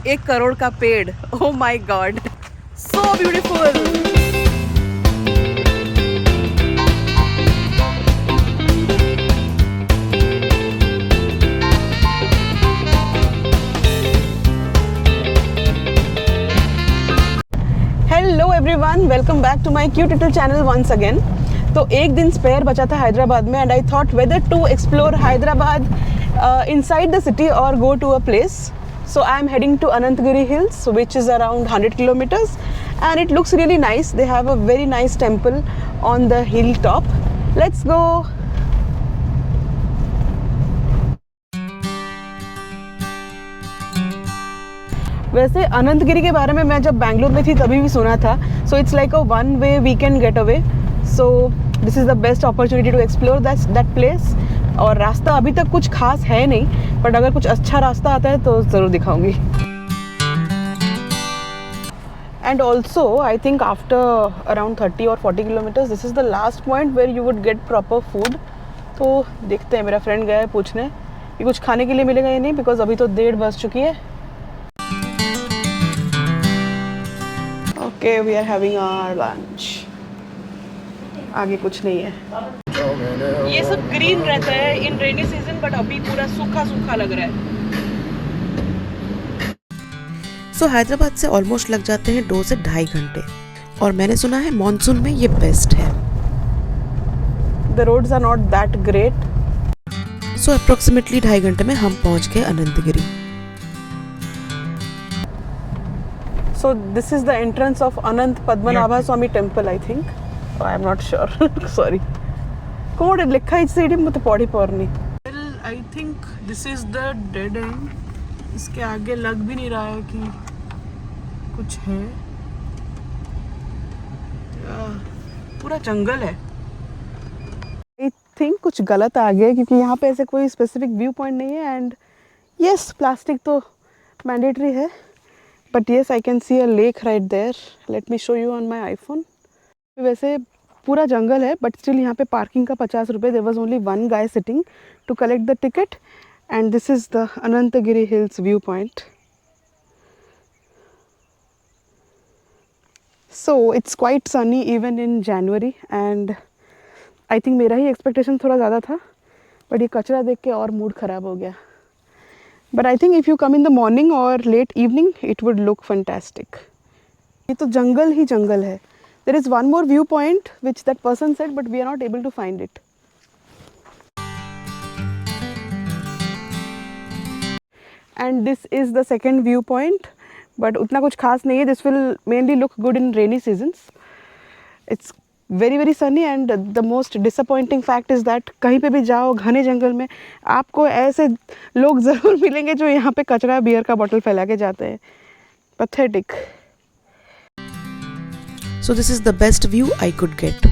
1 करोड़ का पेड़, oh my god, so beautiful. Hello everyone, welcome back to my cute little channel once again. तो एक दिन spare बचा था हैदराबाद में and I thought whether to explore Hyderabad inside the city और go to a place. So I am heading to Anantagiri Hills, which is around 100 kilometers, and it looks really nice. They have a very nice temple on the hilltop. Let's go. वैसे अनंतगिरी के बारे में मैं जब बैंगलोर में थी तभी भी सुना था. So it's like a one way weekend getaway. So this is the best opportunity to explore that place. और रास्ता अभी तक कुछ खास है नहीं, बट अगर कुछ अच्छा रास्ता आता है तो ज़रूर दिखाऊंगी. And also I think after around 30 और 40 kilometres this is the last point where you would get proper food. तो देखते हैं, मेरा फ्रेंड गया है पूछने कि कुछ खाने के लिए मिलेगा या नहीं, बिकॉज अभी तो 1:30 बज चुकी है. Okay, we are having our lunch. आगे कुछ नहीं है. ये सब ग्रीन रहता है इन रेनी सीजन, बट अभी पूरा सूखा सूखा लग रहा है. सो हैदराबाद से ऑलमोस्ट लग जाते हैं 2 से 2.5 घंटे, और मैंने सुना है मॉनसून में ये बेस्ट है. The roads are not that great. So approximately 2.5 घंटे में हम पहुंच गए Ananthagiri. So this is the entrance of Anant Padmanabha Swami temple, I think. Oh, I am not sure. Sorry. Code लिखा है इसे मुझे पढ़ी पढ़नी. Well, I think this is the dead end. इसके आगे लग भी नहीं रहा है कि कुछ है. पूरा जंगल है. I think कुछ गलत आ गया क्योंकि यहाँ पे ऐसे कोई स्पेसिफिक व्यू पॉइंट नहीं है. एंड यस, प्लास्टिक तो मैंडेटरी है. But yes, I can see a lake right there. Let me show you on my iPhone. वैसे पूरा जंगल है, but still यहाँ पे पार्किंग का 50 रुपये. There was only one guy sitting to collect the ticket. And this is the Anantagiri Hills viewpoint. So it's quite sunny even in January. And I think मेरा ही expectation थोड़ा ज़्यादा था, but ये कचरा देख के और मूड ख़राब हो गया. But I think if you come in the morning or late evening, it would look fantastic. ये तो जंगल ही जंगल है. There is one more viewpoint which that person said, but we are not able to find it. And this is the second viewpoint, but उतना कुछ खास नहीं है. This will mainly look good in rainy seasons. It's very very sunny and the most disappointing fact is that कहीं पे भी जाओ घने जंगल में आपको ऐसे लोग ज़रूर मिलेंगे जो यहाँ पे कचरा बियर का बॉटल फैला के जाते हैं. Pathetic. So this is the best view I could get.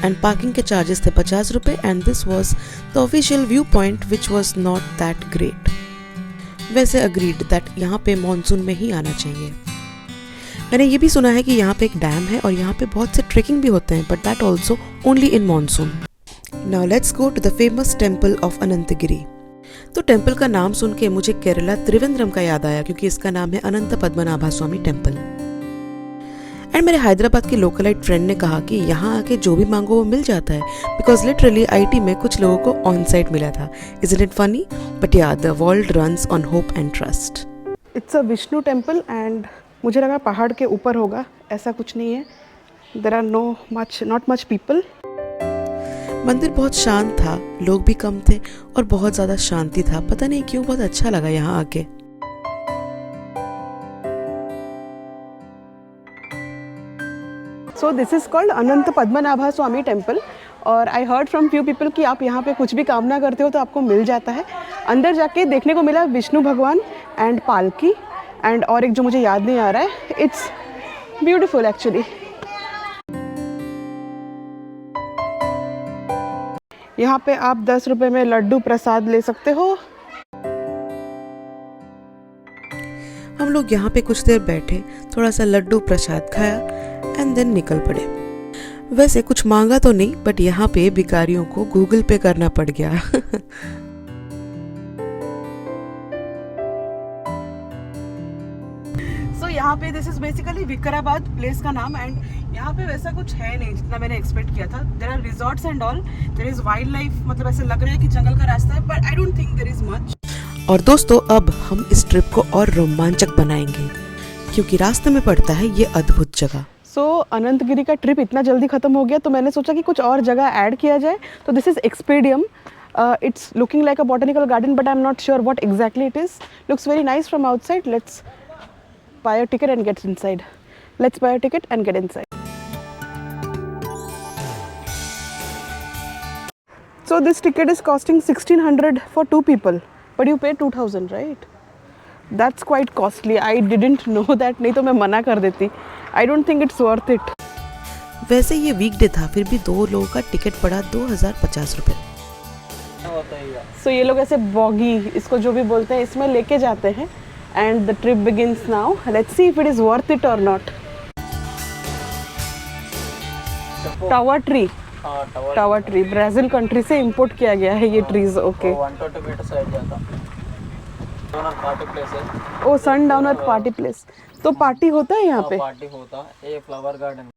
And parking के charges थे 50 रुपये, and this was the official viewpoint which was not that great. वैसे agreed that यहाँ पे मानसून में ही आना चाहिए. मैंने ये भी सुना है कि यहाँ पे एक डैम है और यहाँ पे बहुत से ट्रेकिंग भी होते हैं, but that also only in monsoon. Now let's go to the famous temple of Ananthagiri. तो टेम्पल का नाम सुन के मुझे केरला त्रिवेंद्रम का याद आया, क्योंकि इसका नाम है अनंत पद्मनाभा स्वामी टेम्पल. एंड मेरे हैदराबाद के लोकलाइट फ्रेंड ने कहा कि यहाँ आके जो भी मांगो वो मिल जाता है, बिकॉज लिटरली IT में कुछ लोगों को ऑन साइट मिला था. Isn't it funny? बट या, the world runs on hope and trust. It's a Vishnu temple and मुझे लगा पहाड़ के ऊपर होगा. ऐसा कुछ नहीं है. There are not much people. मंदिर बहुत शांत था, लोग भी कम थे और बहुत ज़्यादा शांति था. पता नहीं क्यों बहुत अच्छा लगा यहाँ आके. So this is called Anantha Padmanabha Swamy temple. और I heard from few people कि आप यहाँ पे कुछ भी कामना करते हो तो आपको मिल जाता है. अंदर जाके देखने को मिला विष्णु भगवान एंड पालकी एंड और एक जो मुझे याद नहीं आ रहा है. It's beautiful actually. यहाँ पे आप 10 रुपये में लड्डू प्रसाद ले सकते हो. हम लोग यहाँ पे कुछ देर बैठे, थोड़ा सा लड्डू प्रसाद खाया एंड देन निकल पड़े. वैसे कुछ मांगा तो नहीं, बट यहाँ पे भिखारियों को गूगल पे करना पड़ गया. सो यहाँ पे this is basically Vikarabad place का नाम एंड यहाँ पे वैसा कुछ है नहीं जितना मैंने एक्सपेक्ट किया था. There are resorts and all, there is wildlife, मतलब ऐसे लग रहा है कि जंगल का रास्ता है, but I don't think there is much. और दोस्तों अब हम इस ट्रिप को और रोमांचक बनाएंगे क्योंकि रास्ते में पड़ता है ये अद्भुत जगह. सो अनंतगिरी का ट्रिप इतना जल्दी ख़त्म हो गया तो मैंने सोचा कि कुछ और जगह ऐड किया जाए. तो this is Expedium. It's looking like a botanical garden, but I'm not sure what exactly it is. Looks very nice from outside. Let's buy a ticket and get inside. Let's buy a ticket and get inside. So this ticket is costing 1600 for 2 people, but you pay 2000, right? That's quite costly. I didn't know that. नहीं तो मैं मना कर देती. I don't think it's worth it. वैसे ये वीकडे था फिर भी 2 लोगों का टिकट पड़ा 2050 रुपये. So ये लोग ऐसे बॉगी, इसको जो भी बोलते हैं, इसमें लेके जाते हैं and the trip begins now. Let's see if it is worth it or not. Tower tree. Tower tree Brazil country से इंपोर्ट किया गया है ये ट्रीज. ओके. 120 मीटर साइड जाता पार्टी प्लेस है. ओ सनडाउनर पार्टी प्लेस. तो पार्टी होता है यहाँ पे? पार्टी होता है. ये फ्लावर गार्डन.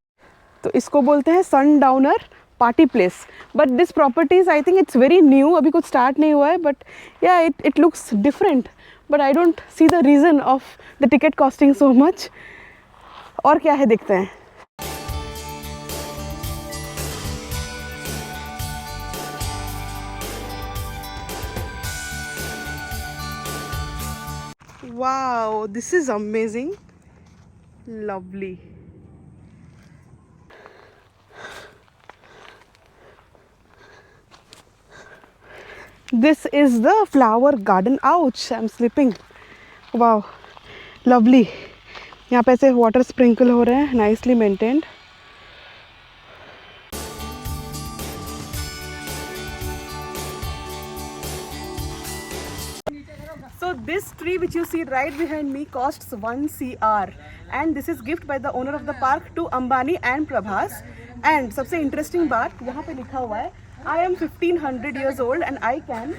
तो इसको बोलते हैं sundowner party place. But this properties I think it's very new, अभी कुछ स्टार्ट नहीं हुआ है, बट या it looks different, but I don't see the reason of the ticket costing so much. और क्या है देखते हैं. Wow, this is amazing. Lovely. This is the flower garden. Ouch, I'm slipping. Wow, lovely. यहाँ पे ऐसे water sprinkle हो रहे हैं, nicely maintained. So this tree which you see right behind me costs 1 CR and this is gift by the owner of the park to Ambani and Prabhas. And सबसे interesting बात यहाँ पे लिखा हुआ है I am 1500 years old and I can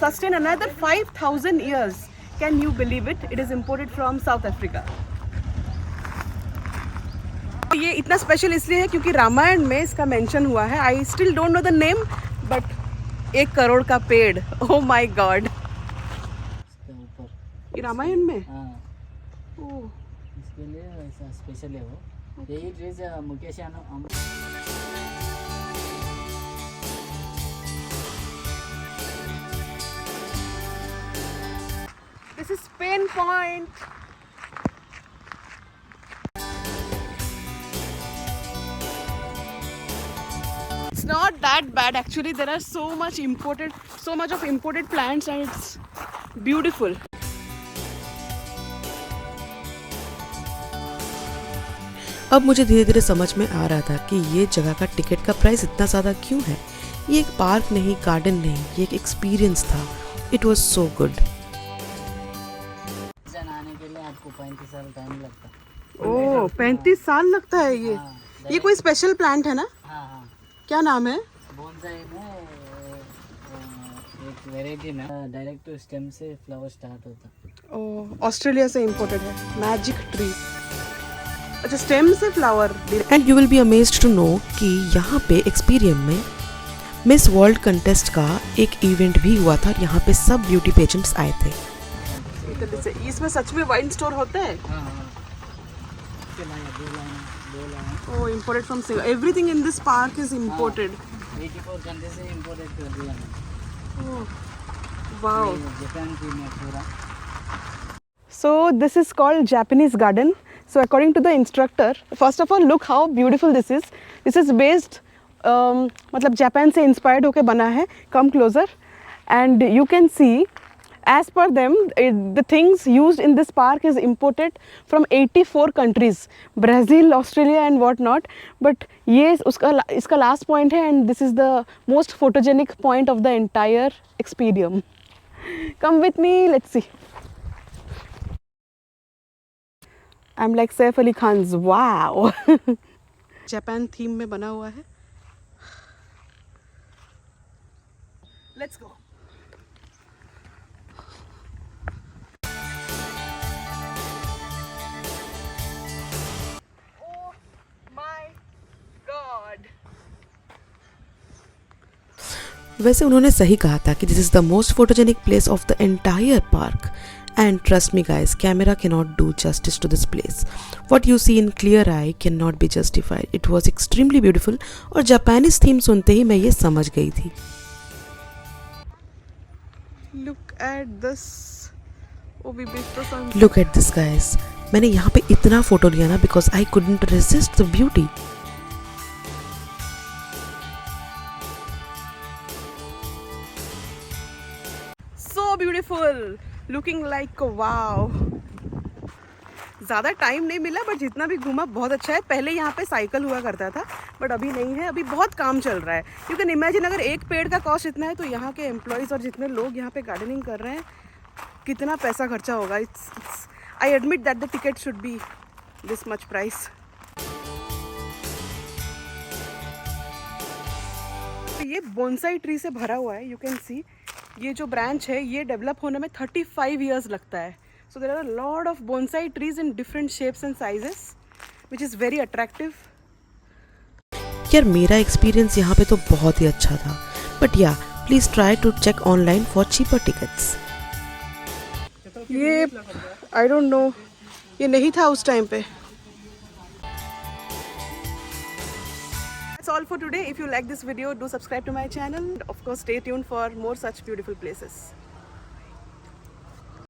sustain another 5000 years. Can you believe it? It is imported from South Africa. ये इतना special इसलिए है क्योंकि रामायण में इसका मेंशन हुआ है. I still don't know the name but 1 crore का पेड़. Oh my God. ये रामायण में? हाँ. ओह. इसके लिए ऐसा स्पेशल है वो. यही trees Mukesh This is Pain Point. It's not that bad actually. There are so much of imported plants and it's beautiful. अब मुझे धीरे धीरे समझ में आ रहा था कि ये जगह का टिकट का प्राइस इतना ज़्यादा क्यों है. ये एक पार्क नहीं, गार्डन नहीं, ये एक एक्सपीरियंस था. It was so good. आने के लिए आपको 35 साल टाइम लगता है. ओह, 35 साल लगता है ये. ये कोई स्पेशल प्लांट है ना? हाँ हाँ. क्या नाम है? बोनसाई में एक वेराइटी में डायरेक्ट स्टेम से फ्लावर स्टार्ट होता है. ओह, ऑस्ट्रेलिया से इंपोर्टेड है. Magic tree. अच्छा, स्टेम से flower. And you will be amazed to know कि यहाँ पे एक्सपीरियम में मिस वर्ल्ड कंटेस्ट का एक इवेंट भी हुआ था. यहाँ पे सब ब्यूटी पेजेंट्स आए थे. इसमें सच में वाइन स्टोर होता है? Oh, imported from Singapore. Everything in this park is imported. 84 country से इंपोर्टेड कर दिया है. ओह, वाओ. जापान की में पूरा. So this is called Japanese garden. So according to the instructor, first of all look how beautiful this is. This is based मतलब Japan से inspired होके बना है. Come closer and you can see as per them the things used in this park is imported from 84 countries, Brazil, Australia and what not. But ये इसका last point है and this is the most photogenic point of the entire experience. Come with me, let's see. I'm like Saif Ali Khan's. Wow. Japan theme में बना हुआ है. Let's go. वैसे उन्होंने सही कहा था कि this is the most photogenic place of the entire park. And trust me guys, camera cannot do justice to this place. What you see in clear eye cannot be justified. It was extremely beautiful और Japanese theme सुनते ही मैं ये समझ गई थी. Look at this. Obi Bistro sunset. Look at this guys. मैंने यहाँ पे इतना फोटो लिया ना because I couldn't resist the beauty. So beautiful. Looking like wow. ज़्यादा टाइम नहीं मिला बट जितना भी घूमा बहुत अच्छा है. पहले यहाँ पे साइकिल हुआ करता था बट अभी नहीं है. अभी बहुत काम चल रहा है. यू कैन इमेजिन अगर एक पेड़ का कॉस्ट इतना है तो यहाँ के एम्प्लॉयज़ और जितने लोग यहाँ पे गार्डनिंग कर रहे हैं कितना पैसा खर्चा होगा. I admit that the ticket should be this much price. तो ये बोनसाई ट्री से भरा हुआ है. यू कैन सी ये जो ब्रांच है ये डेवलप होने में 35 इयर्स लगता है. So there are a lot of bonsai trees in different shapes and sizes which is very attractive. यार मेरा एक्सपीरियंस यहाँ पे तो बहुत ही अच्छा था. But yeah please try to check online for cheaper tickets. ये आई डोंट नो, ये नहीं था उस टाइम पे. That's all for today. If you like this video, do subscribe to my channel. Of course, stay tuned for more such beautiful places.